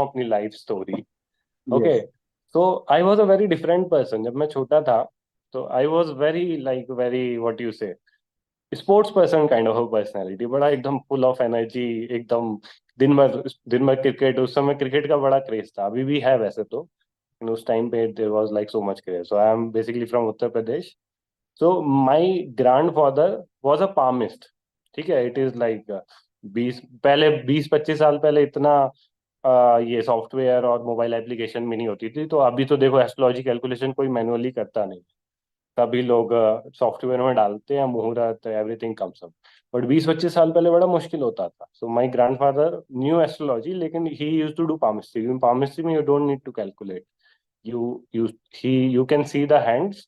अपनी life story. Okay. Yes. So I was a very different person जब मैं छोटा था। तो I was very like very what you say sports person kind of personality, बड़ा एकदम फुल ऑफ एनर्जी, एकदम दिन भर क्रिकेट। उस समय क्रिकेट का बड़ा क्रेज था, अभी भी है वैसे तो, लेकिन उस टाइम पे there was like so much craze. So I am basically from Uttar Pradesh. So my grandfather was a palmist. ठीक है, इट इज लाइक 20-25 साल पहले इतना ये सॉफ्टवेयर और मोबाइल एप्लीकेशन भी नहीं होती थी। तो अभी तो देखो एस्ट्रोलॉजी कैलकुलेशन कोई मैनुअली करता नहीं, तभी लोग सॉफ्टवेयर में डालते हैं, मुहूर्त एवरीथिंग कम्स अप। बट 20-25 साल पहले बड़ा मुश्किल होता था। So my grandfather knew astrology, लेकिन he used to do palmistry. In palmistry में you don't need to calculate, you you you can see the hands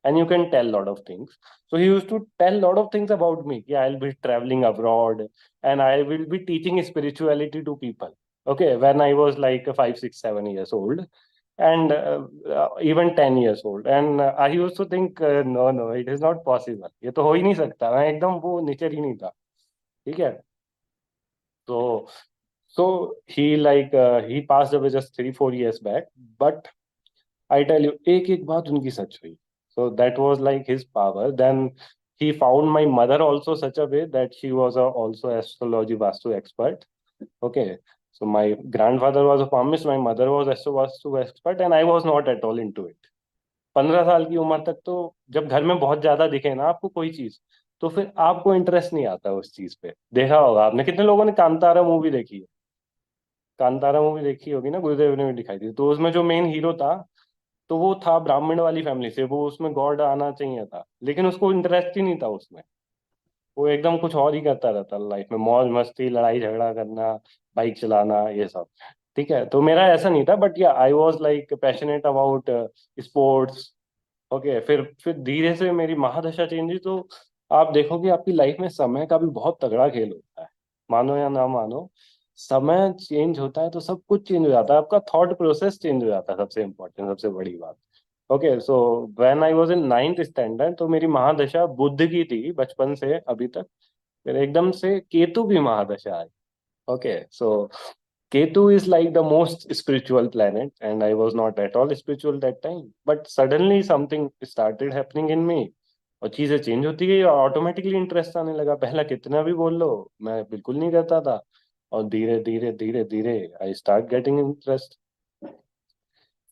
and you can tell lot of things. So he used to tell lot of things about me. Yeah, I'll be traveling abroad and I will be teaching spirituality to people. Okay, when I was like 5, 6, 7 years old, and even 10 years old, and I used to think no, no, it is not possible, ये तो हो ही नहीं सकता, मैं एकदम वो nature ही नहीं था। ठीक है। तो so he like he passed away just 3, 4 years back, but I tell you, एक एक बात उनकी सच हुई। So that was like his power. Then he found my mother also such a way that she was also astrology vastu expert. Okay. So my grandfather was a palmist, my mother was astro vastu expert, and I was not at all into it. 15 साल की उम्र तक तो जब घर में बहुत ज्यादा दिखे ना आपको कोई चीज, तो फिर आपको इंटरेस्ट नहीं आता उस चीज पे। देखा होगा आपने, कितने लोगों ने कांतारा मूवी देखी है? कांतारा मूवी देखी होगी ना, गुरुदेव ने भी दिखाई थी। तो उसमें जो मेन हीरो था, तो वो था ब्राह्मण वाली फैमिली से, वो उसमें गॉड आना चाहिए था, लेकिन उसको इंटरेस्ट ही नहीं था उसमें। वो एकदम कुछ और ही करता रहता लाइफ में, मौज मस्ती, लड़ाई झगड़ा करना, बाइक चलाना, ये सब। ठीक है, तो मेरा ऐसा नहीं था, बट या I was like passionate about sports. Okay, फिर धीरे से मेरी महादशा चेंज हुई। तो आप देखोगे आपकी लाइफ में समय का भी बहुत तगड़ा खेल होता है, मानो या ना मानो। समय चेंज होता है तो सब कुछ चेंज हो जाता है, आपका थॉट प्रोसेस चेंज हो जाता है, सबसे इम्पोर्टेंट, सबसे बड़ी बात। Okay, so when I was in 9th standard, तो मेरी महादशा बुध की थी बचपन से अभी तक। फिर एकदम से केतु की महादशा आई। Okay, so Ketu is like the most spiritual planet, and I was not at all spiritual that time. But suddenly something started happening in me, और चीजें चेंज होती गई और ऑटोमेटिकली इंटरेस्ट आने लगा। पहला कितना भी बोल लो, मैं बिल्कुल नहीं करता था, और धीरे धीरे धीरे धीरे आई स्टार्ट गेटिंग इंटरेस्ट।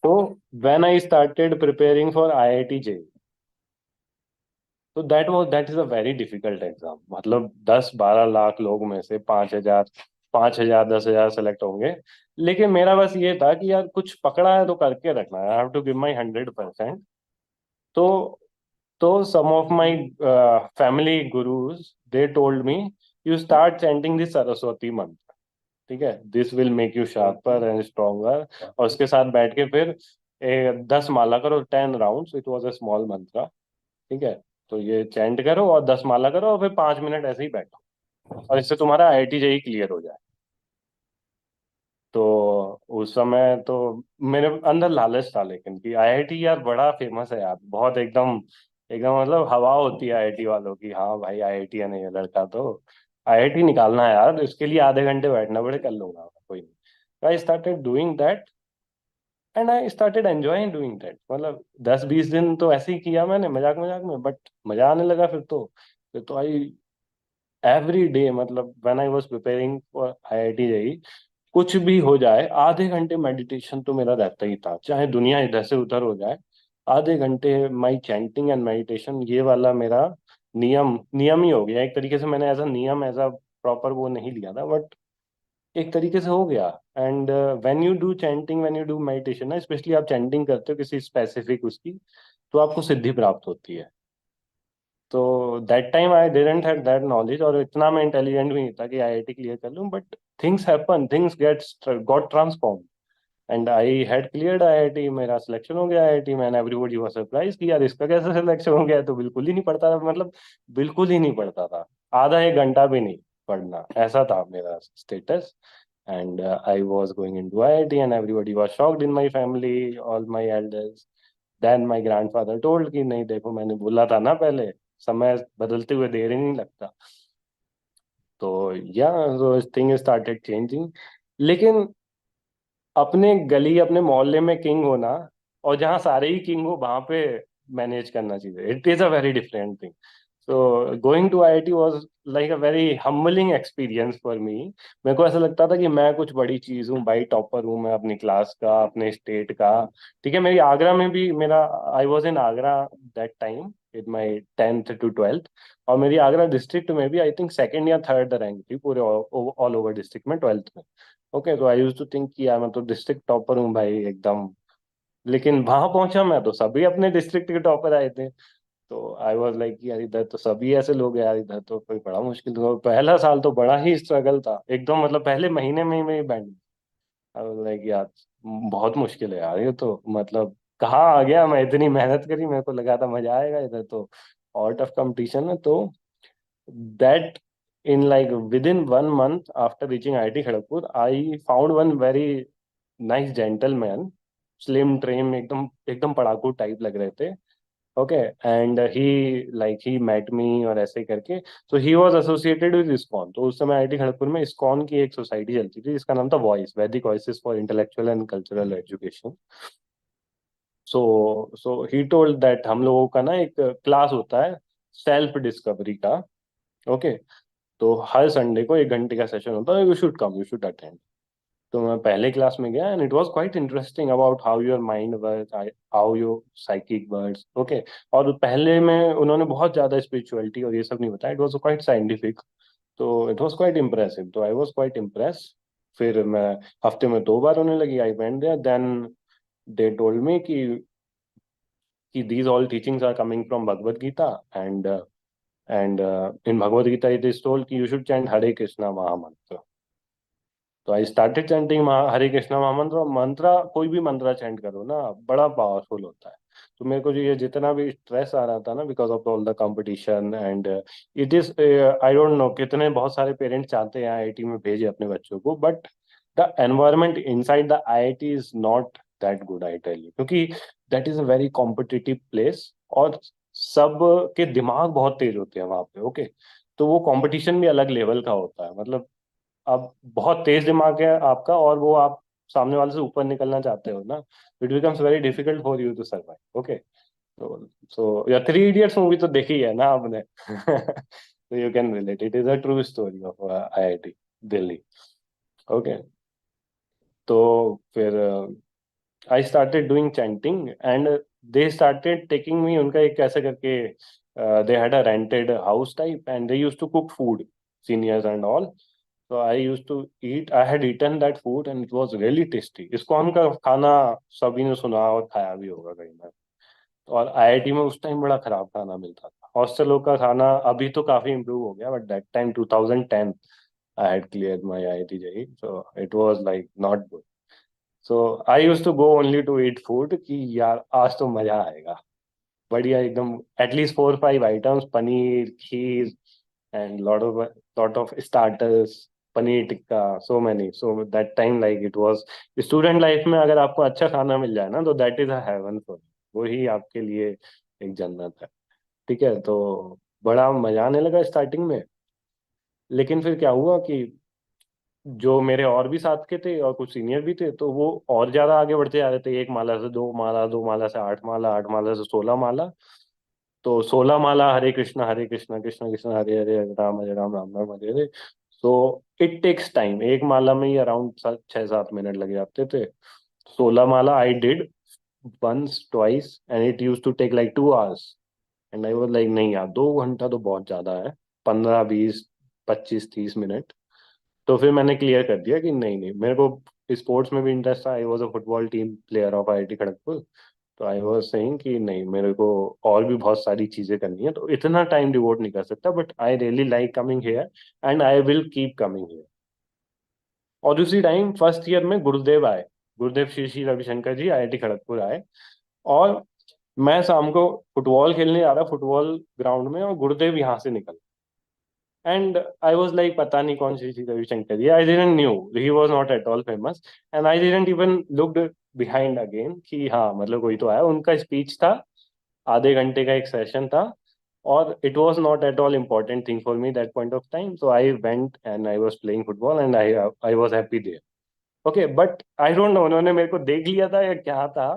तो when I started preparing for IIT JEE, तो that is a very difficult exam. मतलब 10-12 लाख लोग में से 5,000 10,000 सेलेक्ट होंगे। लेकिन मेरा बस ये था कि यार कुछ पकड़ा है तो करके रखना है, I have to give my 100%। तो some of my family gurus, they told me you start chanting the Saraswati मंत्र। ठीक है, this will make you sharper and stronger. और उसके साथ बैठ के फिर 10 माला करो, 10 rounds, it was a small मंत्र। ठीक है, तो ये चैंट करो और 10 माला करो और फिर 5 मिनट ऐसे ही बैठो, और इससे तुम्हारा IIT JEE क्लियर हो जाए। तो उस समय तो मेरे अंदर लालच था, लेकिन कि IIT यार बड़ा फेमस है यार, बहुत एकदम एकदम मतलब हवा होती है IIT वालों की। हाँ भाई, IIT है नहीं ये लड़का, तो IIT निकालना है यार, इसके लिए आधे घंटे बैठना पड़े, कर लूंगा कोई नहीं। आई started doing that and I started enjoying doing that. मतलब 10-20 दिन तो ऐसे ही किया मैंने, मजाक मजाक में, बट मजा आने लगा फिर तो आई एवरी डे, मतलब when I was preparing for IIT JEE, कुछ भी हो जाए आधे घंटे मेडिटेशन तो मेरा रहता ही था, चाहे दुनिया इधर से उधर हो जाए। आधे घंटे माई चैंटिंग एंड मेडिटेशन, ये वाला मेरा नियम नियम ही हो गया एक तरीके से। मैंने एज अ नियम, एज अ प्रॉपर वो नहीं लिया था, बट एक तरीके से हो गया। And when you do chanting, when you do meditation ना, स्पेशली आप चैंटिंग करते हो किसी स्पेसिफिक उसकी, तो आपको सिद्धि प्राप्त होती है। तो that time I didn't have that knowledge, और इतना मैं इंटेलिजेंट भी नहीं था कि IIT क्लियर कर लूं, but things happen, things got transform, and I had cleared IIT। मेरा सिलेक्शन हो गया IIT में, एंड एवरीबॉडी वाज सरप्राइज कि यार इसका कैसे सिलेक्शन हो गया, तो बिल्कुल ही नहीं पढ़ता था, मतलब बिल्कुल ही नहीं पढ़ता था, आधा एक घंटा भी नहीं पढ़ना, ऐसा था मेरा status. And I was going into IIT and everybody was shocked in my family, all my elders. Then my grandfather told कि नहीं देखो, मैंने बोला था ना पहले, समय बदलते हुए देर ही नहीं लगता। तो या थिंग स्टार्टेड चेंजिंग। लेकिन अपने गली अपने मोहल्ले में किंग होना और जहाँ सारे ही किंग हो वहां पे मैनेज करना चाहिए, it is a very different thing. So going to IIT was like a very humbling experience for me. मेरे को ऐसा लगता था कि मैं कुछ बड़ी चीज हूँ भाई, टॉपर हूँ मैं अपनी क्लास का, अपने स्टेट का। ठीक है, मेरी आगरा में भी मेरा, I was in Agra that time in my 10th to 12th। और मेरी आगरा डिस्ट्रिक्ट में भी आई थिंक सेकंड या थर्ड रैंक थी पूरे ऑल ओवर डिस्ट्रिक्ट में 12th में। ओके, तो आई यूज टू थिंक कि यार मैं तो डिस्ट्रिक्ट टॉपर हूँ भाई एकदम। लेकिन वहां पहुंचा मैं तो सभी अपने डिस्ट्रिक्ट के टॉपर आए थे। तो आई वाज लाइक यार इधर तो सभी ऐसे लोग हैं यार, इधर तो कोई बड़ा मुश्किल था। पहला साल तो बड़ा ही स्ट्रगल था एकदम, मतलब पहले महीने में ही मैं बैंड। आई वाज लाइक यार बहुत मुश्किल है यार ये तो, मतलब कहाँ आ गया मैं, इतनी मेहनत करी, मेरे को लगा था मजा आएगा, इधर तो और टफ कंपटीशन है। तो that in like within 1 month after reaching IIT Kharagpur, I found one very nice gentleman, slim trim, एकदम एकदम पढ़ाकू टाइप लग रहे थे। Okay, and he met me और ऐसे ही करके। So he was associated with ISKCON. तो उस समय आईआईटी खड़गपुर में इस्कॉन की एक सोसाइटी चलती थी जिसका नाम था वॉइस, वैदिक voices for intellectual and cultural education. So he told that हम लोगों का ना एक क्लास होता है सेल्फ डिस्कवरी का। ओके, तो हर संडे को 1 घंटे का सेशन होता है, you should come, you should attend. तो मैं पहले क्लास में गया and it was quite interesting about how your mind work, how your psychic works. Okay, और पहले में उन्होंने बहुत ज्यादा स्पिरिचुअलिटी और ये सब नहीं बताया, इट वाज क्वाइट साइंटिफिक। तो इट वाज क्वाइट इम्प्रेसिव, तो आई वाज क्वाइट इम्प्रेस। फिर मैं हफ्ते में 2 बार होने लगी, I went there. Then they told me कि these all teachings are coming from Bhagavad Gita, and in Bhagavad Gita it is told कि you should chant Hare Krishna महामंत्र। तो आई स्टार्टेड चैंटिंग हरे कृष्णा महामंत्र। और मंत्रा, कोई भी मंत्रा चैंट करो ना, बड़ा पावरफुल होता है। तो मेरे को जो ये जितना भी स्ट्रेस आ रहा था ना because of all the competition and it is, I don't no कितने बहुत सारे पेरेंट्स चाहते हैं आईआईटी में भेजे अपने बच्चों को, but the environment inside the IIT is not that good, I tell you, क्योंकि that is a very competitive place. और सब के दिमाग बहुत तेज होते हैं वहां पे। ओके, तो वो कंपटीशन भी अलग लेवल का होता है, मतलब अब बहुत तेज दिमाग है आपका और वो आप सामने वाले से ऊपर निकलना चाहते हो ना, it becomes very difficult for you to survive. Okay, तो सो या 3 इडियट्स मूवी तो देखी है ना आपने तो you can relate, it is a true story of IIT Delhi. Okay, तो फिर I started doing chanting and they started taking me, उनका एक कैसे करके they had a rented house type and they used to cook food, seniors and all. So I used to eat, I had eaten that food and it was really tasty। इसको हम का खाना सभी ने सुना और खाया भी होगा कहीं ना। और आईआईटी में उस टाइम बड़ा खराब खाना मिलता था, हॉस्टलों का खाना। अभी तो काफी इम्प्रूव हो गया but that time 2010 I had cleared my IIT JEE, so it was like not good. So I used to go only to eat food कि यार आज तो मजा आएगा, बढ़िया एकदम, at least 4 5 items, paneer, kheer and lot of starters, paneer tikka, so many. So that time like it was, student life में अगर आपको अच्छा खाना मिल जाए ना तो that is a haven for, वो ही आपके लिए एक जन्नत है। ठीक है, तो बड़ा मजा आने लगा स्टार्टिंग में। लेकिन फिर क्या हुआ कि जो मेरे और भी साथ के थे और कुछ सीनियर भी थे तो वो और ज्यादा आगे बढ़ते जा रहे थे, 1 माला से 2 माला, 2 माला से 8 माला, 8 माला से 16 माला। तो 16 माला हरे कृष्णा कृष्णा कृष्णा हरे हरे, हरे Ram Ram Ram Hare Hare. So it takes time, एक माला में ही अराउंड 6 7 मिनट लग जाते थे। 16 माला I did once twice and it use to take like 2 hours। And I was like नहीं यार, 2 घंटा तो बहुत ज्यादा है, 15 20 25 30 मिनट। तो फिर मैंने क्लियर कर दिया कि नहीं नहीं, मेरे को स्पोर्ट्स में भी इंटरेस्ट था, आई was a football team player of IIT Kharagpur. तो आई वॉज सेइंग कि नहीं, मेरे को और भी बहुत सारी चीजें करनी है, तो इतना टाइम डिवोट नहीं कर सकता, but I really like coming here and I will keep coming here. और उसी टाइम फर्स्ट ईयर में गुरुदेव आए, गुरुदेव श्री श्री रविशंकर जी आईआईटी खड़गपुर आए। और मैं शाम को फुटबॉल खेलने जा रहा, फुटबॉल ग्राउंड में, और गुरुदेव यहाँ से निकल, एंड आई वाज लाइक पता नहीं कौन सी थी रविशंकर, ये I didn't knew, he was not at all famous. And I didn't even looked behind again कि हाँ मतलब कोई तो आया, उनका स्पीच था, आधे घंटे का एक सेशन था। और it was not at all important thing for me that point of time, so I went and I was playing football and I was happy there. Okay, but I don't know उन्होंने मेरे को देख लिया था या क्या था,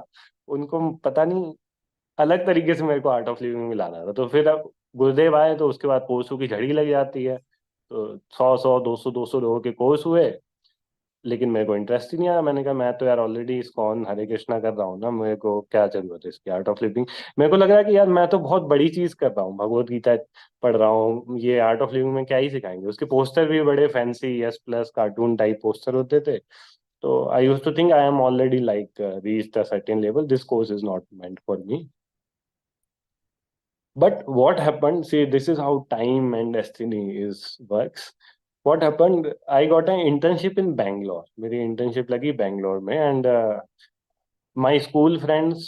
उनको पता नहीं, अलग तरीके से मेरे को आर्ट ऑफ लिविंग में लाना था। तो फिर अब गुरुदेव आए तो उसके बाद कोर्सों की झड़ी लग जाती है, तो 100 100 200 200 लोगों के कोर्स हुए, लेकिन मेरे को इंटरेस्ट ही नहीं आया। मैंने कहा मैं तो यार ऑलरेडी इस्कॉन हरे कृष्णा कर रहा हूँ ना, मेरे को क्या जरूरत है इसकी आर्ट ऑफ लिविंग। मेरे को लग रहा है कि यार मैं तो बहुत बड़ी चीज कर रहा हूँ, भगवत गीता पढ़ रहा हूँ, ये आर्ट ऑफ लिविंग में क्या ही सिखाएंगे। उसके पोस्टर भी बड़े fancy yes plus cartoon type poster होते थे। तो I use to think I am already like reached a certain level, this course is not meant for me. But what happened? See, this is how time and destiny is works. What happened? I got an internship in Bangalore. मेरी internship लगी Bangalore में, and my school friends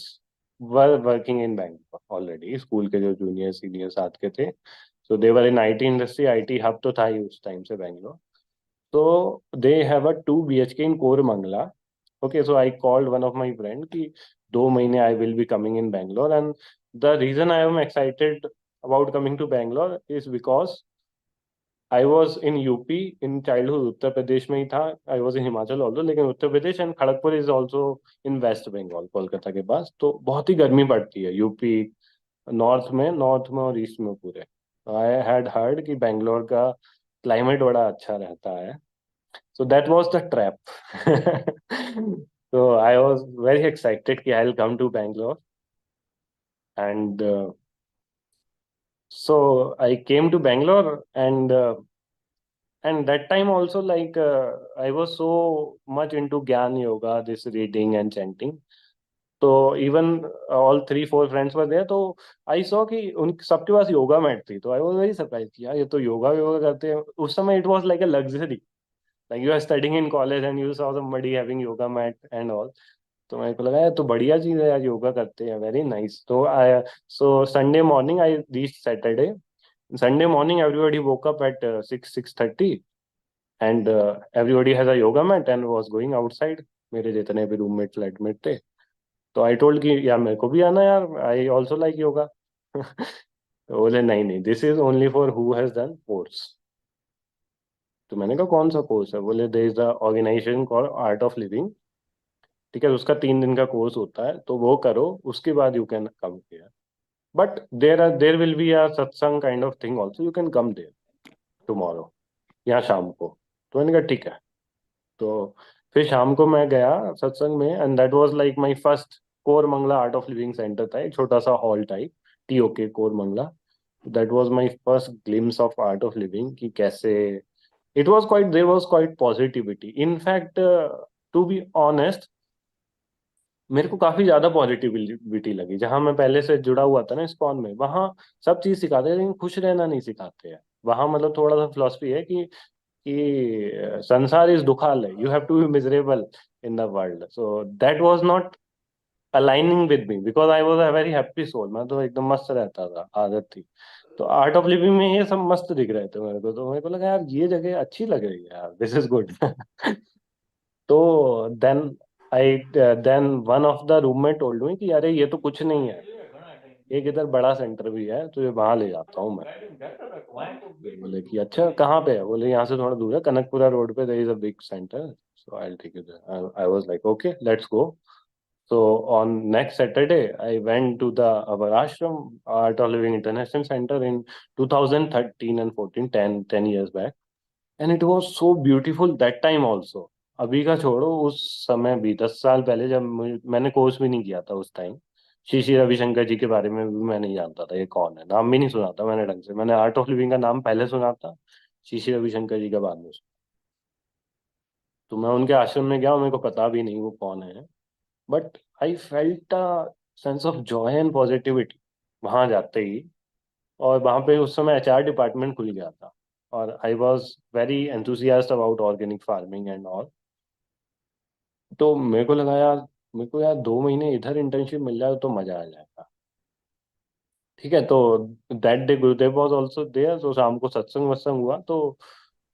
were working in Bangalore already. School के जो junior senior साथ के थे, so they were in IT industry. IT hub तो था ही उस time से Bangalore. So they have a 2 BHK in Koramangala. Okay, so I called one of my friend कि 2 महीने I will be coming in Bangalore, and the reason I am excited about coming to Bangalore is because I was in UP in childhood. Uttar Pradesh में ही था। I was in Himachal also, लेकिन Uttar Pradesh and Kharagpur is also in West Bengal, Kolkata के पास। तो बहुत ही गर्मी पड़ती है यूपी नॉर्थ में और ईस्ट में पूरे। आई हैड हर्ड कि बैंगलोर का क्लाइमेट बड़ा अच्छा रहता है। So that was the trap. So I was very excited कि I'll come to Bangalore, and so I came to Bangalore, and that time also like I was so much into Gyan Yoga, this reading and chanting. तो even all 3 4 friends were there, तो I saw कि उन सबके पास yoga mat थी। तो I was very surprise कि यार ये तो योगा योगा करते हैं। उस समय it was like a luxury, like you are studying in college and you saw somebody having yoga mat and all. तो मेरे को लगा यार तो बढ़िया चीज है यार, योगा करते हैं, वेरी नाइस। तो I, so Sunday morning I reach Saturday. Sunday morning everybody woke up at 6 6:30, and everybody has a yoga mat and was going outside, मेरे जितने भी रूममेट फ्लैटमेट थे। तो आई टोल्ड कि यार मेरे को भी आना यार, आई ऑल्सो लाइक योगा। तो बोले नहीं नहीं, this is only for who has done course. तो मैंने कहा कौन सा कोर्स है? बोले there is a organization called Art of Living. ठीक है, उसका 3 दिन का कोर्स होता है, तो वो करो, उसके बाद you can come here. But there will be a satsang kind of thing also, you can come there tomorrow, या शाम को। तो मैंने कहा ठीक है। तो फिर शाम को मैं गया सत्संग में, and that was like my first. Koramangala Art of Living centre था, एक छोटा सा hall type, TOK Koramangala. That was my first glimpse of Art of Living कि कैसे it was quite, there was quite positivity in fact. To be honest, मेरे को काफी ज्यादा पॉजिटिविटी लगी। जहां मैं पहले से जुड़ा हुआ था ना इस्कॉन में, वहां सब चीज सिखाते हैं लेकिन खुश रहना नहीं सिखाते हैं। वहां मतलब थोड़ा सा फिलोसफी है कि sansar is dukhalaya, you have to be miserable in the world. So that was not aligning with me because I was a very happy soul. मैं तो एकदम मस्त रहता था, आदत थी। तो आर्ट ऑफ लिविंग में ये सब मस्त दिख रहे थे मेरे को, तो मेरे को लगा यार ये जगह अच्छी लग रही है यार, दिस इज गुड। तो then one of the roommate told me कि अरे ये तो कुछ नहीं है, एक इधर बड़ा सेंटर भी है, तो ये वहां ले जाता हूँ मैं। बोले कि अच्छा कहाँ पे है? बोले यहाँ से थोड़ा दूर है, कनकपुरा रोड पे, there is a big centre, so I will take you there. I was like okay let's go. So on next Saturday, I went to the our ashram, Art of Living International Center in 2013 and 14, 10 years back, and it was so beautiful that time also. अभी का छोड़ो, उस समय भी 10 साल पहले जब मैंने कोर्स भी नहीं किया था उस टाइम, श्री श्री रविशंकर जी के बारे में भी मैं नहीं जानता था, ये कौन है, नाम भी नहीं सुना था मैंने ढंग से। मैंने आर्ट ऑफ लिविंग का नाम पहले सुना था, श्री श्री रविशंकर जी का बाद में सुना। तो मैं उनके आश्रम में गया, मेरे को पता भी नहीं वो कौन है, but I felt a sense of Joy and positivity वहां जाते ही। और वहां पे उस समय HR डिपार्टमेंट खुल गया था, और आई was very enthusiast about organic farming and all. तो मेरे को लगा यार, मेरे को यार 2 महीने इधर इंटर्नशिप मिल जाए तो मजा आ जाएगा। ठीक है, तो that day Gurudev was also there, तो शाम को सत्संग वत्संग हुआ। तो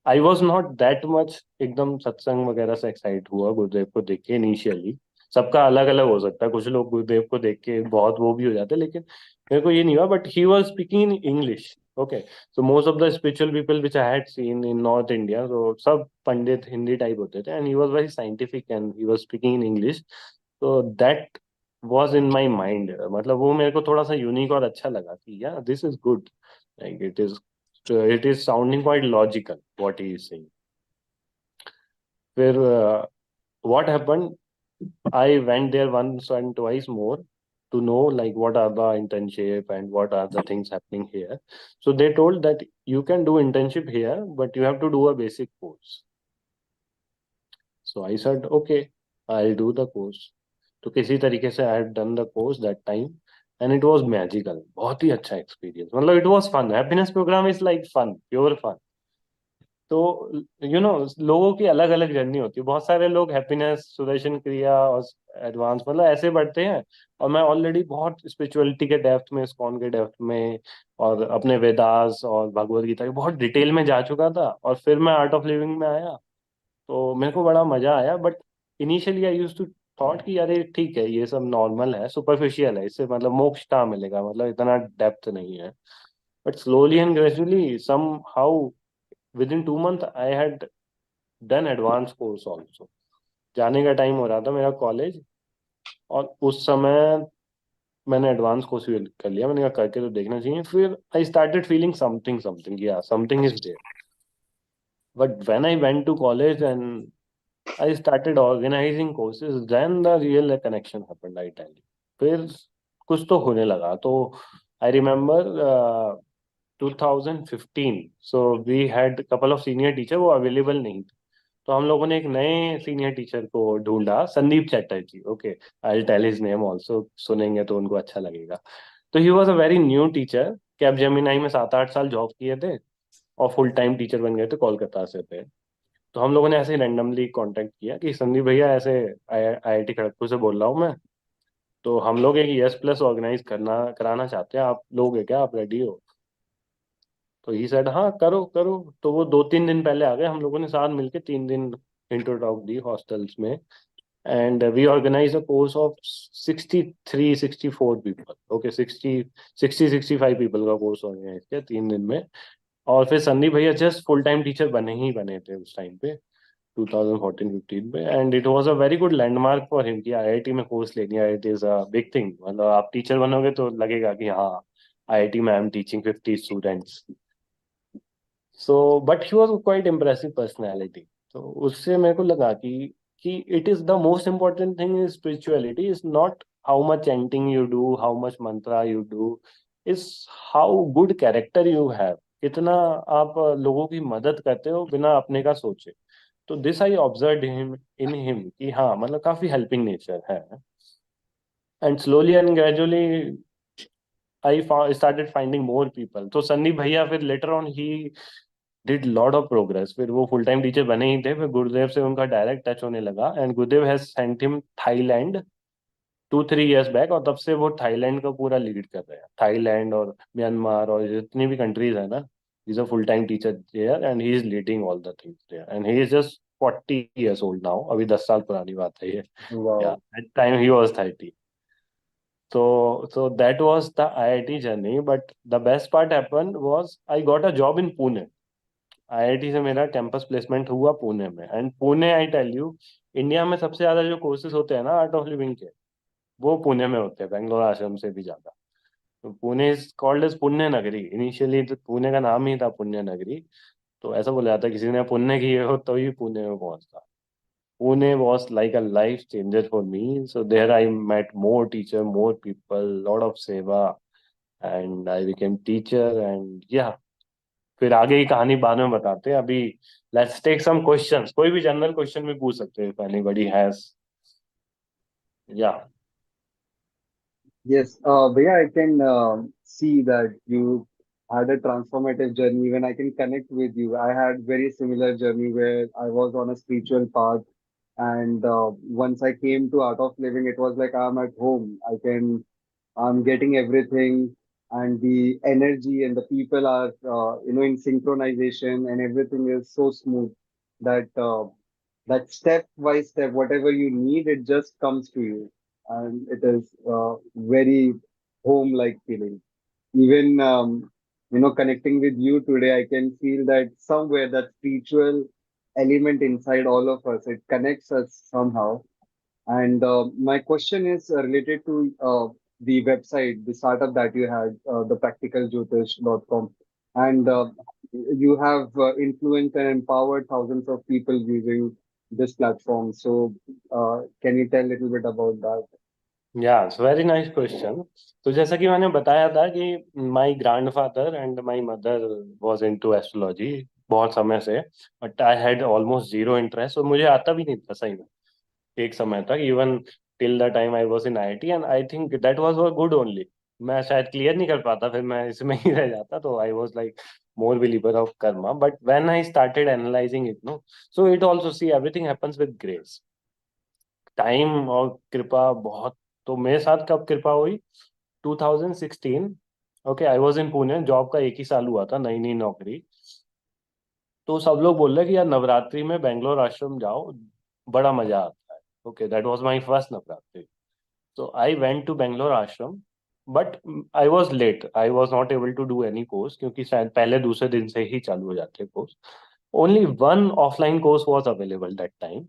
I was not that much एकदम सत्संग वगैरह से एक्साइट हुआ गुरुदेव को देख के इनिशियली। सबका अलग अलग हो सकता है, कुछ लोग गुरुदेव को देख के बहुत वो भी हो जाते हैं, लेकिन मेरे को ये नहीं हुआ। But he was speaking in English, Okay, so most of the spiritual people which I had seen in North India, so सब पंडित हिंदी टाइप होते थे, and he was very scientific and he was speaking in English, so that was in my mind. मतलब वो मेरे को थोड़ा सा unique और अच्छा लगा कि yeah, this is good, like it is sounding quite logical what he is saying. फिर what happened, I went there once and twice more to know like what are the internship and what are the things happening here. So they told that you can do internship here, but you have to do a basic course. So I said, okay, I'll do the course. तो किसी तरीके से I had done the course that time and it was magical. बहुत ही अच्छा experience. मतलब it was fun. Happiness program is like fun, pure fun. तो लोगों की अलग अलग जर्नी होती है. बहुत सारे लोग हैप्पीनेस, सुदर्शन क्रिया और एडवांस मतलब ऐसे बढ़ते हैं, और मैं ऑलरेडी बहुत स्पिरिचुअलिटी के डेप्थ में, इस्कॉन के डेप्थ में और अपने वेदास और भगवत गीता के बहुत डिटेल में जा चुका था, और फिर मैं आर्ट ऑफ लिविंग में आया. तो मेरे को बड़ा मजा आया, but initially I use to thought कि अरे ठीक है, ये सब नॉर्मल है, सुपरफिशियल है, इससे मतलब मोक्ष कहाँ मिलेगा, मतलब इतना डेप्थ नहीं है. But slowly and gradually somehow within 2 months I had done advanced course also. जाने का टाइम हो रहा था मेरा कॉलेज, और उस समय मैंने एडवांस कोर्स कर लिया. मैंने कहा करके तो देखना चाहिए. फिर I started feeling something something, या something is there. But when I went to college and I started organizing courses, then the real connection happened, I tell you. फिर कुछ तो होने लगा. तो I remember 2015, so we had couple of senior teacher, वो available नहीं थे. तो हम लोगों ने एक नए सीनियर टीचर को ढूंढा, Sandeep Chatterjee. Okay, I tell his name also, सुनेंगे तो उनको अच्छा लगेगा. तो he was a very new teacher. Capgemini में 7-8 साल जॉब किए थे और फुल टाइम टीचर बन गए थे, कोलकाता से थे. तो हम लोगों ने ऐसे ही रैंडमली कांटेक्ट किया कि संदीप भैया ऐसे आईआईटी खड़गपुर से बोल रहा हूँ मैं, तो हम लोग एक यस प्लस ऑर्गेनाइज करना कराना चाहते हैं, आप लोग हैं क्या, आप रेडी हो? तो ही सेड हाँ करो करो. तो वो 2-3 दिन पहले आ गए. हम लोगों ने साथ मिलके 3 दिन इंट्रो टॉक दी हॉस्टल्स में, and we organise a course of 63-64 people. Okay, 60-65 people का कोर्स ऑर्गेनाइज किया 3 दिन में. और फिर संदीप भैया जस्ट फुल टाइम टीचर बने ही बने थे उस टाइम पे, 2014-15 में. And it was a very good landmark for him कि आईआईटी में कोर्स लेनी है. It is a big thing. मतलब आप टीचर बनोगे तो लगेगा कि हाँ, आईआईटी में I am teaching 50 students. So but he was quite impressive personality. तो उससे मेरे को लगा कि it is the most important thing in spirituality is not how much chanting you do, how much Mantra you do, is how good character you have. कितना आप लोगों की मदद करते हो बिना अपने का सोचे. तो this I observe him in him कि हाँ, मतलब काफी हेल्पिंग नेचर है. And slowly and gradually I started finding more people. तो सन्नी भैया फिर later on he did lot of progress. फिर वो फुल टाइम टीचर बने ही थे. फिर गुरुदेव से उनका डायरेक्ट टच होने लगा, and Gurudev has sent him Thailand 2-3 years back, और तब से वो थाईलैंड का पूरा लीड कर रहे हैं. थाईलैंड और म्यांमार और जितनी भी कंट्रीज है ना, is a full time teacher there and he is leading all the things there. And he is just 40 years old now. अभी 10 साल पुरानी बात है ये. या Wow. At time he was 30. So that was the IIT journey, but the best part happened was I got a job in Pune. IIT से मेरा campus placement हुआ पुणे में. And Pune, I tell you, India में सबसे ज्यादा जो courses होते हैं ना आर्ट ऑफ लिविंग के, वो पुणे में होते हैं, बेंगलोर आश्रम से भी ज्यादा. तो पुणे इज कॉल्ड एज पुण्य नगरी. इनिशियली तो पुणे का नाम ही था पुण्य नगरी. तो ऐसा बोला जाता है किसी ने पुण्य किए हो तो ही पुणे में पहुंचता. Pune was like a life changer for me. So there I met more teacher, more people, lot of seva, and I became teacher. And yeah, फिर आगे की कहानी बाद में बताते हैं. अभी लेट्स टेक सम क्वेश्चंस. कोई भी जनरल क्वेश्चन भी पूछ सकते हैं, if anybody has. Yeah. Yes, Bhaiya, I can see that you had a transformative journey. When I can connect with you, I had very similar journey where I was on a spiritual path, and once I came to Art of Living, it was like I'm at home. I'm getting everything, and the energy and the people are, in synchronization, and everything is so smooth that that step by step, whatever you need, it just comes to you, and it is very home-like feeling. Even connecting with you today, I can feel that somewhere that spiritual element inside all of us, it connects us somehow. And my question is related to the website, the startup that you had, thepracticalJyotish.com. And you have influenced and empowered thousands of people using this platform. So, can you tell a little bit about that? या very nice question. तो जैसा कि मैंने बताया था कि my grandfather and my mother was into astrology बहुत समय से, but I had almost zero interest और मुझे आता भी नहीं था सही में एक समय तक, even till the time I was in IIT, and I think that was good only. मैं शायद क्लियर नहीं कर पाता, फिर मैं इसमें ही रह जाता, तो I was like more believer of karma. But when I started analysing it, no, so it also see everything happens with grace, time और कृपा बहुत। तो मेरे साथ कब कृपा हुई? 2016। Okay, I was in Pune, job का एक ही साल हुआ था, नई नई नौकरी। तो सब लोग बोल रहे कि यार नवरात्रि में बेंगलोर आश्रम जाओ, बड़ा मजा आता है। Okay, that was my first Navratri. So I went to Bangalore ashram, but I was late. I was not able to do any course क्योंकि शायद पहले दूसरे दिन से ही चालू हो जाते हैं course. Only one offline course was available that time.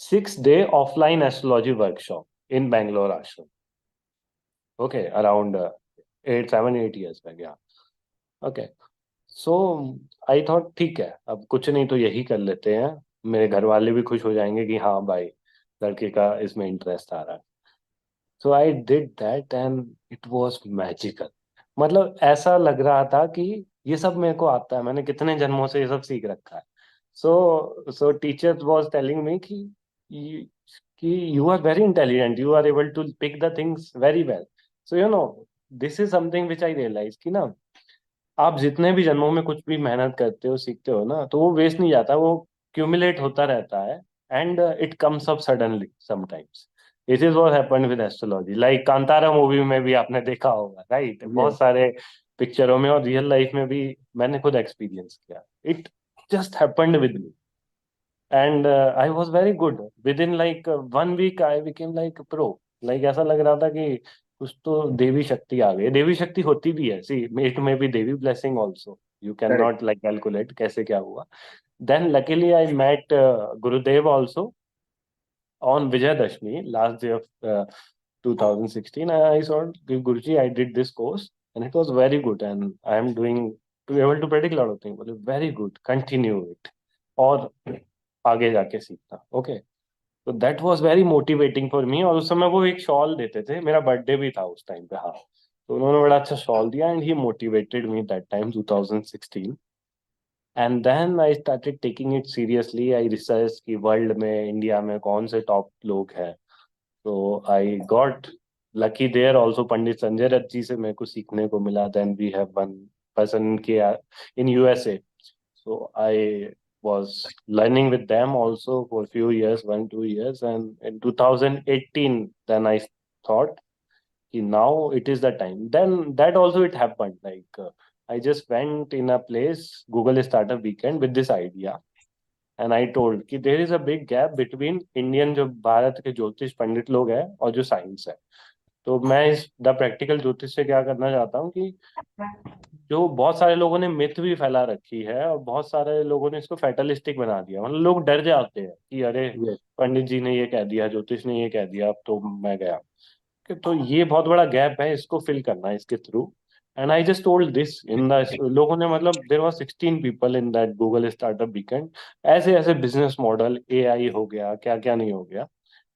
6 day offline astrology workshop in Bangalore ashram. Okay, around 7 8 years back, yeah. Okay, so I thought ठीक है, अब कुछ नहीं तो यही कर लेते हैं। मेरे घर वाले भी खुश हो जाएंगे कि हाँ भाई, लड़के का इसमें इंटरेस्ट आ रहा है। So I did that and it was magical. मतलब ऐसा लग रहा था कि ये सब मेरे को आता है, मैंने कितने जन्मों से ये सब सीख रखा है। So teacher was telling me you- कि you are very intelligent, you are able to pick the things very well. So this is something which I realise कि ना, आप जितने भी जन्मों में कुछ भी मेहनत करते हो, सीखते हो ना, तो वो वेस्ट नहीं जाता, वो क्यूमुलेट होता रहता है, and it comes up suddenly sometimes. This is what happened with astrology. Like Kantara movie में भी आपने देखा होगा, राइट? Yes, बहुत सारे पिक्चरों में और रियल लाइफ में भी मैंने खुद एक्सपीरियंस किया। It just happened with me, and I was very good. With in like 1 week I became like pro. Like ऐसा लग रहा था कि कुछ तो देवी शक्ति आ गई। देवी शक्ति होती भी है, see it may be Devi blessing also, you can correct. Not like calculate कैसे क्या हुआ। Then luckily I met Gurudev also on Vijayadashmi, last day of 2016. I saw Guruji, I did this course and it was very good, and I am doing to be able to predict a lot of things. बोले very good, continue it और आगे जाके सीखना। Okay, तो that was very motivating for me. और उस समय वो एक शॉल देते थे, मेरा बर्थडे भी था उस टाइम पे, हाँ। तो उन्होंने बड़ा अच्छा शॉल दिया and he motivated me that time 2016। And then I started taking it seriously. I research कि वर्ल्ड में, इंडिया में कौन से टॉप लोग हैं। तो I got lucky there also. Pandit Sanjay Dutt ji से मेरे को सीखने को मिला। Then we have one person के in USA, so I was learning with them also for a few years, 1 2 years, and in 2018, then I thought, now it is the time. Then that also it happened. Like I just went in a place, Google Startup Weekend, with this idea, and I told कि there is a big gap between Indian जो भारत के ज्योतिष पंडित लोग हैं और जो science है। तो मैं इस द प्रैक्टिकल ज्योतिष से क्या करना चाहता हूँ कि जो बहुत सारे लोगों ने मिथ भी फैला रखी है और बहुत सारे लोगों ने इसको फैटलिस्टिक बना दिया, मतलब लोग डर जाते हैं कि अरे Yes, पंडित जी ने ये कह दिया, ज्योतिष ने ये कह दिया, अब तो मैं गया। तो ये बहुत बड़ा गैप है, इसको फिल करना है इसके through. And I just told this in the, लोगों ने, मतलब there was 16 people in that Google startup weekend. ऐसे ऐसे बिजनेस मॉडल, एआई हो गया, क्या क्या नहीं हो गया।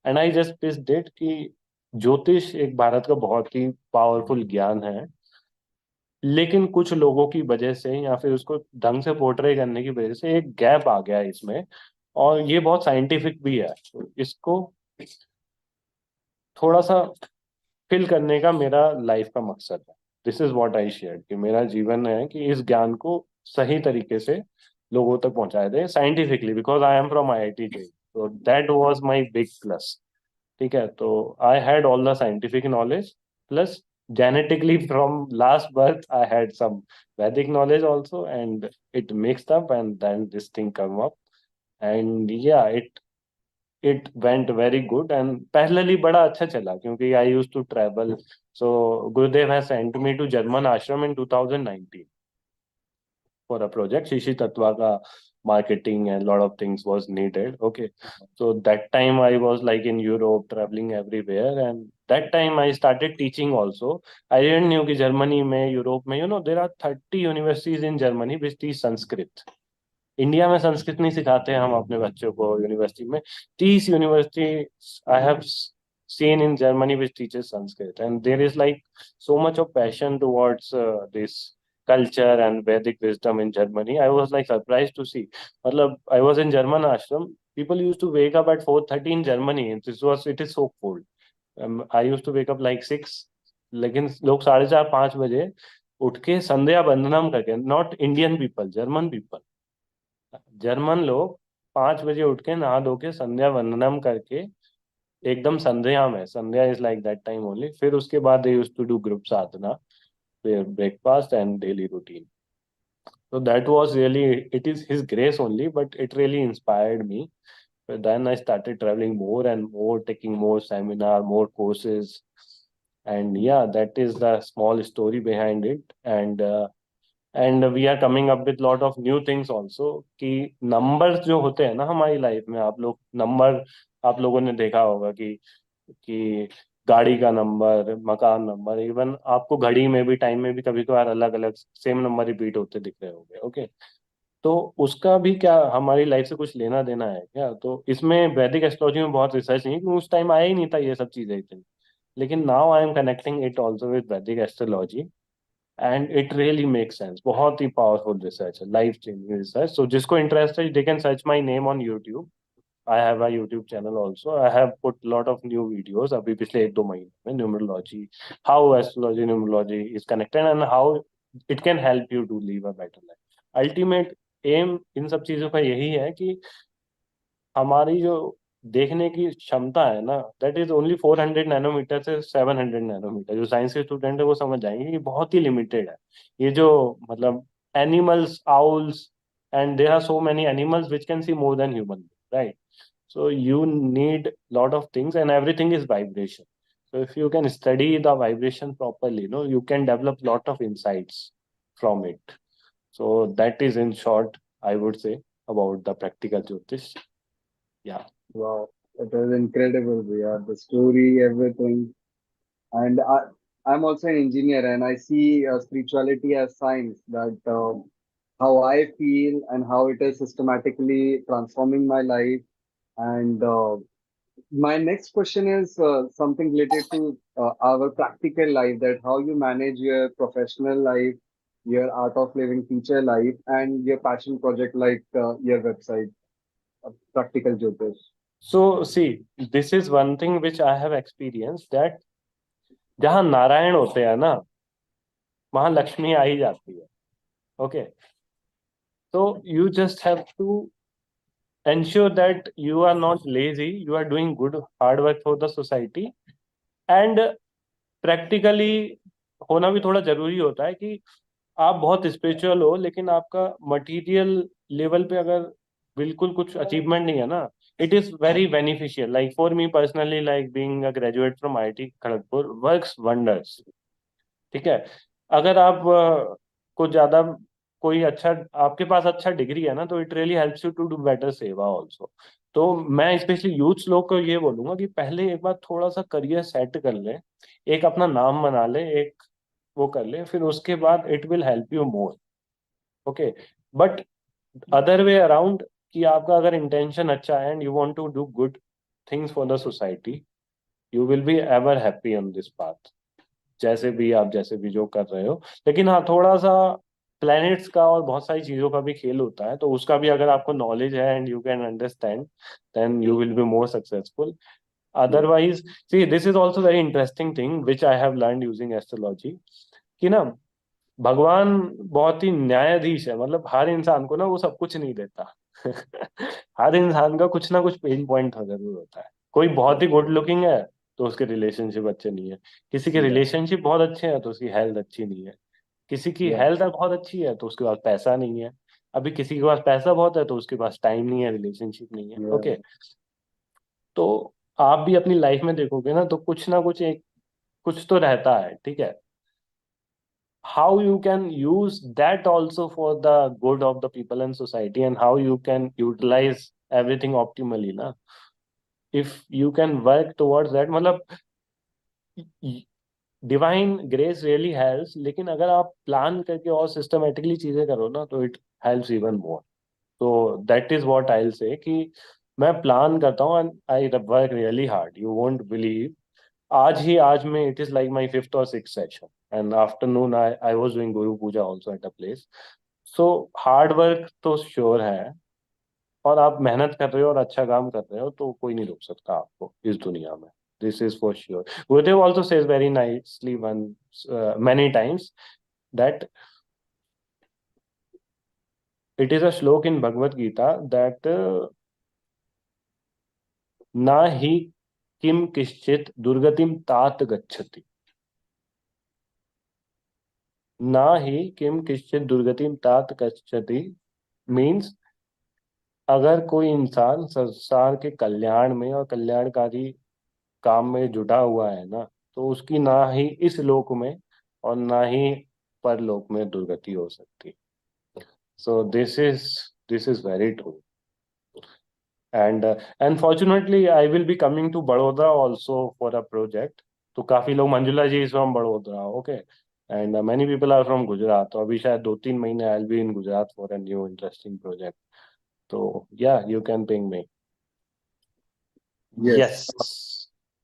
And I just this date कि ज्योतिष एक भारत का बहुत ही पावरफुल ज्ञान है, लेकिन कुछ लोगों की वजह से या फिर उसको ढंग से पोर्ट्रे करने की वजह से एक गैप आ गया है इसमें। और ये बहुत साइंटिफिक भी है, तो इसको थोड़ा सा फिल करने का मेरा लाइफ का मकसद है। This is what I share कि मेरा जीवन है कि इस ज्ञान को सही तरीके से लोगों तक पहुंचाया जाए scientifically, because I am from IIT J, तो that was my big plus. ठीक है, तो I had all the scientific knowledge, plus genetically from last birth I had some Vedic knowledge also, and it mixed up and then this thing come up, and yeah, it it went very good and parallelly बड़ा अच्छा चला क्योंकि I use to travel. So Gurudev has sent me to German ashram in 2019 for a project. Shishi Tattva ka marketing and lot of things was needed. Okay. So that time I was like in Europe, traveling everywhere. And that time I started teaching also. I didn't knew कि Germany में, Europe में, there are 30 universities in Germany which teach Sanskrit. India में संस्कृत नहीं सिखाते हैं हम अपने बच्चों को यूनिवर्सिटी में. 30 university I have seen in Germany which teaches Sanskrit, and there is like so much of passion towards this culture and Vedic wisdom in Germany. I was like surprised to see. मतलब I was in German ashram. People used to wake up at 4:30 in Germany. It is so cold. I used to wake up like 6. लेकिन लोग 4:30 5 बजे उठ के संध्या वंदनम करके, not Indian people, German people, German लोग 5 बजे उठ के नहा धो के संध्या वंदनम करके एकदम संध्या में, sandhya is like that time only, फिर उसके बाद they used to do group sadhana, फिर breakfast and daily routine. So that was really, it is his grace only, but it really inspired me. But then I started traveling more and more, taking more seminar, more courses, and yeah, that is the small story behind it. And we are coming up with lot of new things also. कि numbers जो होते हैं ना हमारी life में, आप लोग number, आप लोगों ने देखा होगा कि गाड़ी का नंबर, मकान नंबर, इवन आपको घड़ी में भी, टाइम में भी कभी कभार अलग अलग सेम नंबर रिपीट होते दिख रहे होंगे. ओके. तो उसका भी क्या हमारी लाइफ से कुछ लेना देना है क्या? तो इसमें वैदिक एस्ट्रोलॉजी में बहुत रिसर्च नहीं है क्योंकि उस टाइम आया ही नहीं था ये सब चीजें इतनी. लेकिन now I am connecting it also with Vedic astrology, and it really make sense. बहुत ही पावरफुल रिसर्च है, लाइफ चेंजिंग रिसर्च. सो जिसको इंटरेस्ट है they can search my name on YouTube. I have a YouTube channel also. I have put lot of new videos अभी पिछले 1 2 महीने में. Numerology, how astrology numerology is connected and how it can help you to leave a better life. Ultimate aim इन सब चीजों का यही है कि हमारी जो देखने की क्षमता है ना, दैट इज ओनली 400 नैनोमीटर से 700 नैनोमीटर. जो साइंस के स्टूडेंट है वो समझ जाएंगे कि बहुत ही लिमिटेड है. ये जो मतलब animals, owls, and there are so many animals which can see more than human, right? So you need lot of things and everything is vibration. So if you can study the vibration properly, you can develop lot of insights from it. So that is in short, I would say, about the practical Jyotish. Yeah. Wow, it was incredible. Yeah, the story, everything. And I'm also an engineer, and I see spirituality as science. That how I feel and how it is systematically transforming my life. And my next question is something related to our practical life. That how you manage your professional life, your art of living teacher life, and your passion project like your website, Practical Jyotish. So see, this is one thing which I have experienced, that जहाँ नारायण होते हैं ना, वहां लक्ष्मी आ ही जाती है. Okay. तो you just have to ensure that you are not lazy, you are doing good hard work for the society. And practically होना भी थोड़ा जरूरी होता है कि आप बहुत स्पिरिचुअल हो लेकिन आपका मटेरियल लेवल पे अगर बिल्कुल कुछ अचीवमेंट नहीं है ना, it is very beneficial. Like for me personally, like being a graduate from IIT Kharagpur works wonders. ठीक है. अगर आप कुछ ज्यादा, कोई अच्छा, आपके पास अच्छा डिग्री है ना, तो it really helps you to do better seva also. तो मैं स्पेशली यूथ लोग को ये बोलूंगा कि पहले एक बार थोड़ा सा करियर सेट कर ले, एक अपना नाम बना ले, एक वो कर ले, फिर उसके बाद it will help you more. Okay. But other way around, कि आपका अगर इंटेंशन अच्छा है and you want to do good things for the society, you will be ever happy on this path. जैसे भी जो कर रहे हो. लेकिन हाँ, थोड़ा सा प्लैनेट्स का और बहुत सारी चीजों का भी खेल होता है, तो उसका भी अगर आपको नॉलेज है and you can understand, then you will be more successful. Otherwise, see this is also very interesting thing which I have learn using astrology, कि ना भगवान बहुत ही न्यायाधीश है. मतलब हर इंसान को ना वो सब कुछ नहीं देता. हर इंसान का कुछ ना कुछ पेन पॉइंट जरूर होता है. कोई बहुत ही गुड लुकिंग है तो उसके रिलेशनशिप अच्छे नहीं है. किसी के Yeah, रिलेशनशिप बहुत अच्छे हैं तो उसकी हेल्थ अच्छी नहीं है. किसी की yeah, हेल्थ बहुत अच्छी है तो उसके पास पैसा नहीं है. अभी किसी के पास पैसा बहुत है तो उसके पास टाइम नहीं है, रिलेशनशिप नहीं है. yeah. ओके. तो आप भी अपनी लाइफ में देखोगे ना, तो कुछ ना कुछ एक कुछ तो रहता है, ठीक है। how you can use that also for the good of the people and society, and how you can utilize everything optimally na, if you can work towards that, मतलब डिवाइन ग्रेस रियली हेल्प्स, लेकिन अगर आप plan करके और systematically चीजें करो ना, तो इट हेल्प्स इवन मोर। तो that is what I will say कि मैं प्लान करता हूँ and I work really hard, you won't believe. आज में it is like my fifth और six session, and afternoon I was doing guru puja also at a place. So hard work तो sure है, और आप मेहनत कर रहे हो और अच्छा काम कर रहे हो, तो कोई नहीं रोक सकता आपको इस दुनिया में। This is for sure. Gurudev also says very nicely one many times that it is a श्लोक in Bhagavad Gita that ना ही किम किश्चित दुर्गतिम तात गच्छति, ना ही किम किश्चित दुर्गतिम तात गच्छति मीन्स, अगर कोई इंसान संसार के कल्याण में और कल्याणकारी काम में जुटा हुआ है ना, तो उसकी ना ही इस लोक में और ना ही परलोक में दुर्गति हो सकती। So this is very true. And unfortunately I will be coming to Baroda also for a project. तो काफी लोग, Manjula ji is from Baroda, okay, and many people are from Gujarat. तो अभी शायद 2-3 महीने I will be in Gujarat for a new interesting project. तो yeah you can ping me. Yes. Yes.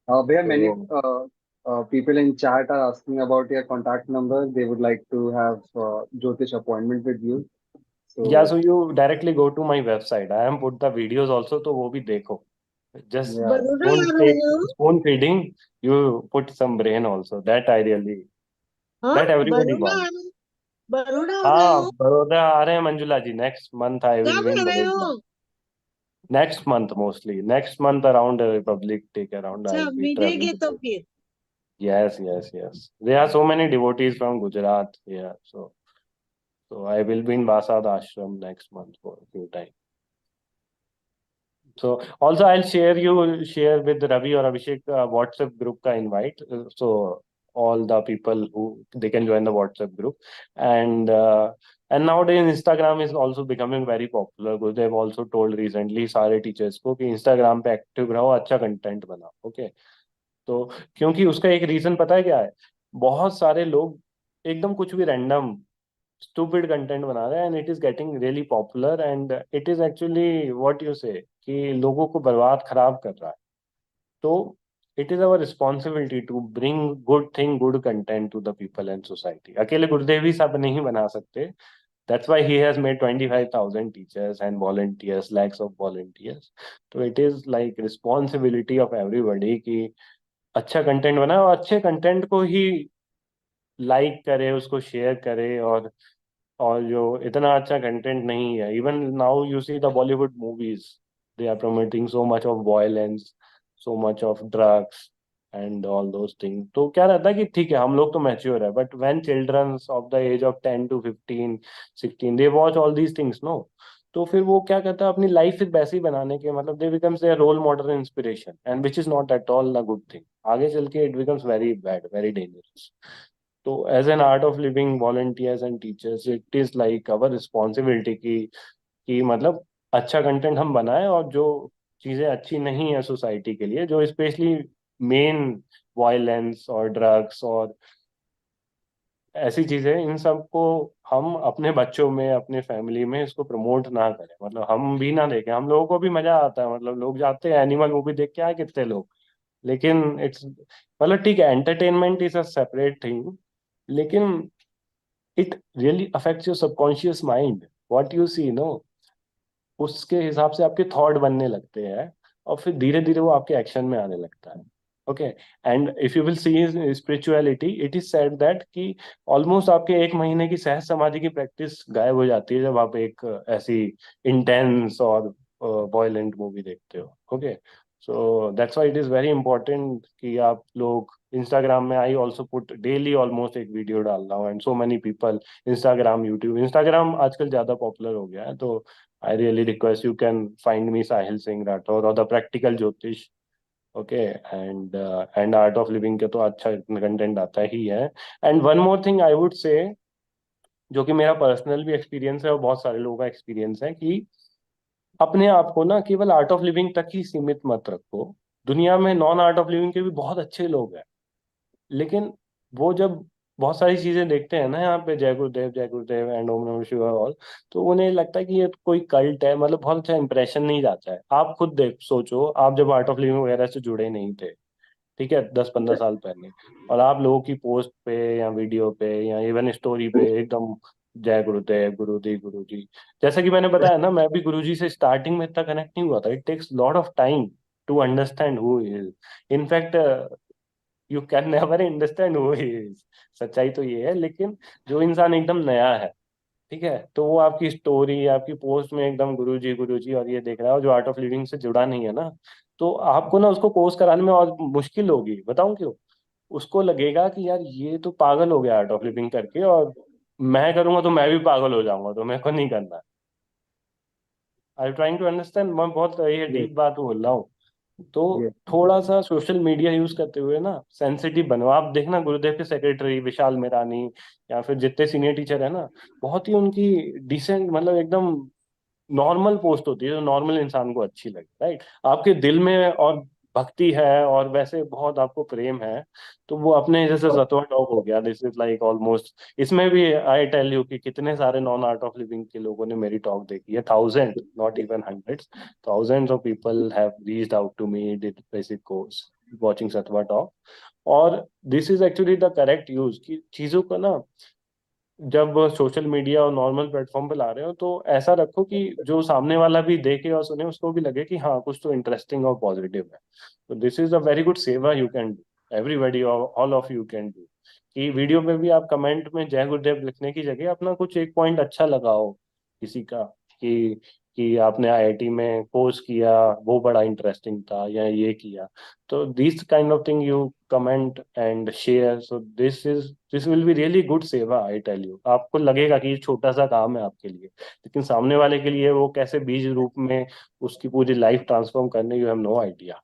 Where many तो people in chat are asking about your contact number. They would like to have Jyotish appointment with you. या, So so you directly go to my website, I am put the videos also, तो वो भी देखो। just yeah, Baroda don't uh take रहे हो? spoon feeding, you put some brain also, that I really, हाँ, that everybody Baroda uh wants। रहे बड़ोदा आ रहे हाँ, हो? बड़ौदा आ रहे हैं मंजुला जी, नेक्स्ट मंथ आई विल कब बी इन आ रहे बड़ौदा। हो? Next month, mostly next month around Republic day के अराउंड आई अच्छा, विल बी ट्रेवलिंग मिलेंगे टू तो बड़ौदा। फिर। yes yes yes there are so many devotees from Gujarat here, so I will be in Basad ashram next month for a few time. So also I'll share with Ravi or Abhishek WhatsApp group ka invite. So all the people who they can join the WhatsApp group, and nowadays Instagram is also becoming very popular, because they've also told recently सारे teachers को कि Instagram पे active रहो, अच्छा content बनाओ, okay। तो क्योंकि उसका एक रीजन पता है क्या है, बहुत सारे लोग एकदम कुछ भी रैंडम स्टूपिड कंटेंट बना रहे हैं, and it is getting really popular, and it is actually what you से कि लोगों को बर्बाद खराब कर रहा है। तो it is our responsibility to bring good thing, good content to the people and society. अकेले गुरुदेव ही सब नहीं बना सकते। That's why he has made 25,000 teachers and volunteers, lakhs of volunteers. तो it is like responsibility of everybody कि अच्छा content बनाए, और अच्छे कंटेंट को ही लाइक करे, उसको शेयर करे। और जो इतना अच्छा कंटेंट नहीं है, even now you see the Bollywood movies, they are promoting so much of violence, so much of drugs and all those thing. तो क्या रहता है कि ठीक है, हम लोग तो मैच्योर है, but when childrens of the age of 10 to 15, 16 they watch all these things no, तो फिर वो क्या कहता है, अपनी लाइफ फिर वैसे ही बनाने के, मतलब they becomes their role model inspiration, and which is not at all a good thing. आगे चल के it becomes very bad, very dangerous. तो as an Art of Living volunteers and teachers, it is like our responsibility कि मतलब अच्छा content हम बनाएं, और जो चीजें अच्छी नहीं है सोसाइटी के लिए, जो स्पेशली मेन वायलेंस और ड्रग्स और ऐसी चीजें, इन सब को हम अपने बच्चों में, अपने फैमिली में इसको प्रमोट ना करें। मतलब हम भी ना देखें, हम लोगों को भी मजा आता है, मतलब लोग जाते हैं एनिमल मूवी देख के आए कितने लोग, लेकिन इट्स, मतलब ठीक है, entertainment is a separate thing, लेकिन it really affects your subconscious mind, what you see no, उसके हिसाब से आपके थॉट बनने लगते हैं, और फिर धीरे धीरे वो आपके एक्शन में आने लगता है। Okay, and if you will see spirituality, it is said that कि ऑलमोस्ट आपके 1 महीने की सहज समाधि की प्रैक्टिस गायब हो जाती है, जब आप एक ऐसी इंटेंस और वॉयलेंट मूवी देखते हो। Okay, so that's why it is very important कि आप लोग इंस्टाग्राम में, I also put daily almost एक वीडियो डाल रहा हूँ, and so many people, Instagram, YouTube, Instagram आजकल ज्यादा पॉपुलर हो गया है, तो I really request you can find me Sahil Singh Rathore or the Practical Jyotish okay. And art of living का तो अच्छा कंटेंट आता ही है। And one more thing I would say, जो कि मेरा पर्सनल भी एक्सपीरियंस है और बहुत सारे लोगों का एक्सपीरियंस है, कि अपने आप को ना केवल आर्ट ऑफ लिविंग तक ही सीमित मत रखो। दुनिया में नॉन आर्ट ऑफ लिविंग के भी बहुत अच्छे लोग हैं, लेकिन वो जब बहुत सारी चीजें देखते हैं ना यहाँ पे, जय गुरुदेव एंड ओम नमः शिवाय ऑल, तो उन्हें लगता है कि ये कोई कल्ट है, मतलब बहुत अच्छा इंप्रेशन नहीं जाता है। आप खुद देख सोचो, आप जब आर्ट ऑफ लिविंग वगैरह से जुड़े नहीं थे, ठीक है, 10-15 साल पहले, और आप लोगों की पोस्ट पे या वीडियो पे या इवन स्टोरी पे एकदम जय गुरुदेव गुरु जी, जैसा कि मैंने बताया ना, मैं भी गुरु जी से स्टार्टिंग में इतना कनेक्ट नहीं हुआ था। It takes lot of time to understand who is. In fact you can never understand who is. सच्चाई तो ये है। लेकिन जो इंसान एकदम नया है, ठीक है, तो वो आपकी स्टोरी, आपकी पोस्ट में एकदम गुरु जी और ये देख रहा है, और जो आर्ट ऑफ लिविंग से जुड़ा नहीं है ना, तो आपको ना उसको पोस्ट कराने में और मुश्किल होगी। बताऊं क्यों? उसको लगेगा कि यार ये तो पागल हो गया आर्ट ऑफ लिविंग करके, और मैं करूंगा तो मैं भी पागल हो जाऊंगा, तो मेरे को नहीं करना। आई ट्राइंग टू अंडरस्टैंड, मैं बहुत ये Yes, डीप बात बोल रहा हूँ। तो yes, थोड़ा सा सोशल मीडिया यूज करते हुए ना सेंसिटिव बनो। आप देखना गुरुदेव के सेक्रेटरी विशाल मेरानी, या फिर जितने सीनियर टीचर है ना, बहुत ही उनकी डिसेंट, मतलब एकदम नॉर्मल पोस्ट होती है जो नॉर्मल इंसान को अच्छी लगे, राइट? आपके दिल में और भक्ति है और वैसे बहुत आपको प्रेम है, तो वो अपने जैसे सतवा टॉप हो गया, दिस इज लाइक ऑलमोस्ट। इसमें भी आई टेल यू कि कितने सारे नॉन आर्ट ऑफ लिविंग के लोगों ने मेरी टॉक देखी है, thousand, not even hundreds, thousands of people have reached out to me, did basic course watching Satwa talk। और this is actually the correct use, कि चीजों को ना जब सोशल मीडिया और नॉर्मल प्लेटफॉर्म पे ला रहे हो, तो ऐसा रखो कि जो सामने वाला भी देखे और सुने, उसको भी लगे कि हाँ कुछ तो इंटरेस्टिंग और पॉजिटिव है। तो this is a very good seva you can do, everybody, all of you can do, कि वीडियो में भी आप कमेंट में जय गुरुदेव लिखने की जगह अपना कुछ एक पॉइंट अच्छा लगाओ किसी का, कि कि आपने आईआईटी में कोर्स किया, वो बड़ा इंटरेस्टिंग था, या ये किया। तो this kind of thing you comment and share, so this will be really good सेवा, आई टेल यू। आपको लगेगा कि ये छोटा सा काम है आपके लिए, लेकिन सामने वाले के लिए वो कैसे बीज रूप में उसकी पूरी लाइफ ट्रांसफॉर्म करने, you have no idea.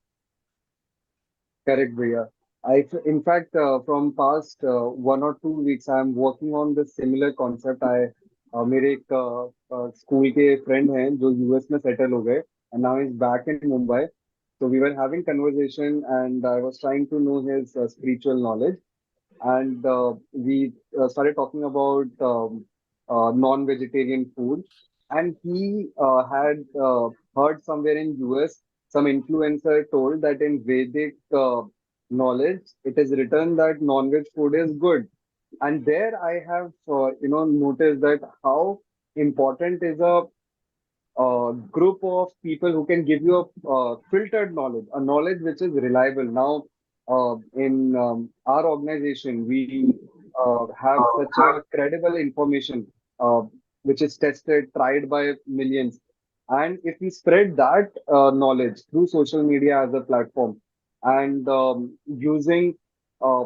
correct, Bhaiya. In fact, from past 1 or 2 weeks, I am working on this similar concept. मेरे एक स्कूल के फ्रेंड हैं जो यूएस में सेटल हो गए, and now he's back in Mumbai. So we were having conversation, and I was trying to know his spiritual knowledge, and we started talking about non-vegetarian food. And he had heard somewhere in US, some influencer told that in Vedic knowledge, it is written that non-veg food is good. And there I have, noticed that how important is a group of people who can give you a filtered knowledge, a knowledge which is reliable. Now, in our organization, we have such a credible information which is tested, tried by millions. And if we spread that knowledge through social media as a platform and using uh,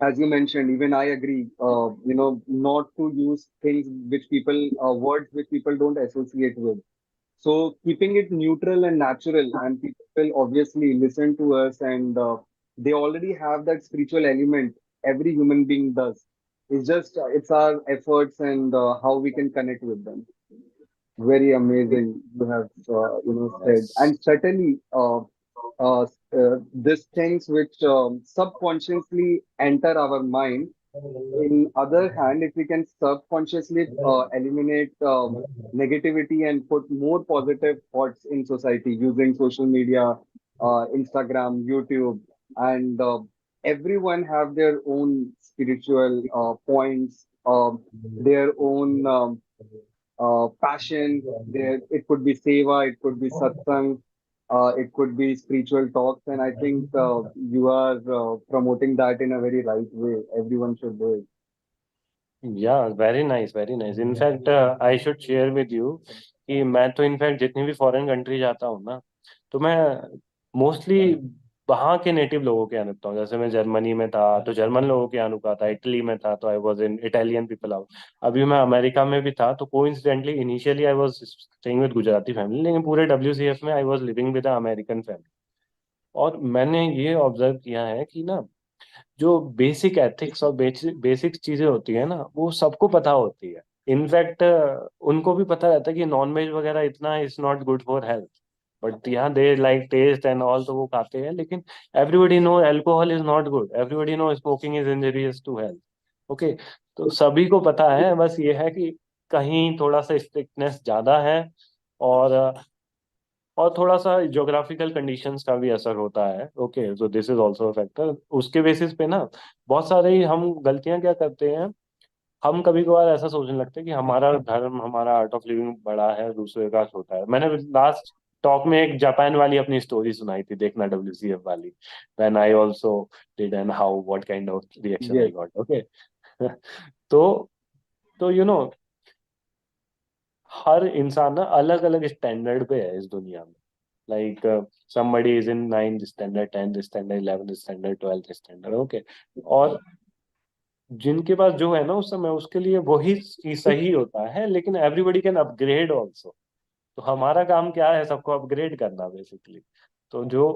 as you mentioned, even I agree, not to use things which people, words which people don't associate with. So keeping it neutral and natural, and people will obviously listen to us, and they already have that spiritual element. Every human being does. It's just it's our efforts and how we can connect with them. Very amazing you have said, Yes. and certainly these things which subconsciously enter our mind. In other hand, if we can subconsciously eliminate negativity and put more positive thoughts in society using social media, Instagram, YouTube, and everyone have their own spiritual points, their own passion. There, it could be seva, it could be satsang, it could be spiritual talks, and I think you are promoting that in a very right way. Everyone should do it. या very nice, very nice. In fact I should share with you कि मैं तो in fact जितनी भी foreign country जाता हूँ ना, तो मैं मोस्टली वहाँ के नेटिव लोगों के यहाँ रुकता हूँ। जैसे मैं जर्मनी में था तो जर्मन लोगों के यहाँ रुका था, इटली में था तो I was in Italian people out. अभी मैं अमेरिका में भी था तो coincidentally initially I was staying with Gujarati family, लेकिन पूरे WCF में I was living with American family. और मैंने ये ऑब्जर्व किया है कि ना, जो बेसिक एथिक्स और बेसिक चीजें होती है ना, वो सबको पता होती है। इनफैक्ट उनको भी पता रहता है कि नॉनवेज वगैरह इतना is not good for health, but यहाँ they like taste and all, तो वो खाते हैं। लेकिन everybody know alcohol is not good, everybody know smoking is injurious to health. Okay, तो सभी को पता है, बस ये है कि कहीं थोड़ा सा स्ट्रिक्टनेस ज्यादा है, और थोड़ा सा ज्योग्राफिकल कंडीशंस का भी असर होता है। Okay, so this is also factor. उसके बेसिस पे ना बहुत सारे हम गलतियां क्या करते हैं, हम कभी कभार ऐसा सोचने लगते हैं कि हमारा धर्म, हमारा आर्ट ऑफ लिविंग बड़ा है, दूसरे का छोटा है। मैंने लास्ट टॉक में एक जापान वाली अपनी स्टोरी सुनाई थी, देखना, WCF वाली, when I also did and how what kind of reaction I Yes. Got. Okay. तो यू नो, हर इंसान ना अलग अलग स्टैंडर्ड पे है इस दुनिया में। Like somebody is in 9th standard, 10th standard, 11th standard, 12th standard। Okay, और जिनके पास जो है ना उस समय, उसके लिए वही सही होता है, लेकिन एवरीबडी कैन अपग्रेड ऑल्सो। तो हमारा काम क्या है, सबको अपग्रेड करना बेसिकली। तो जो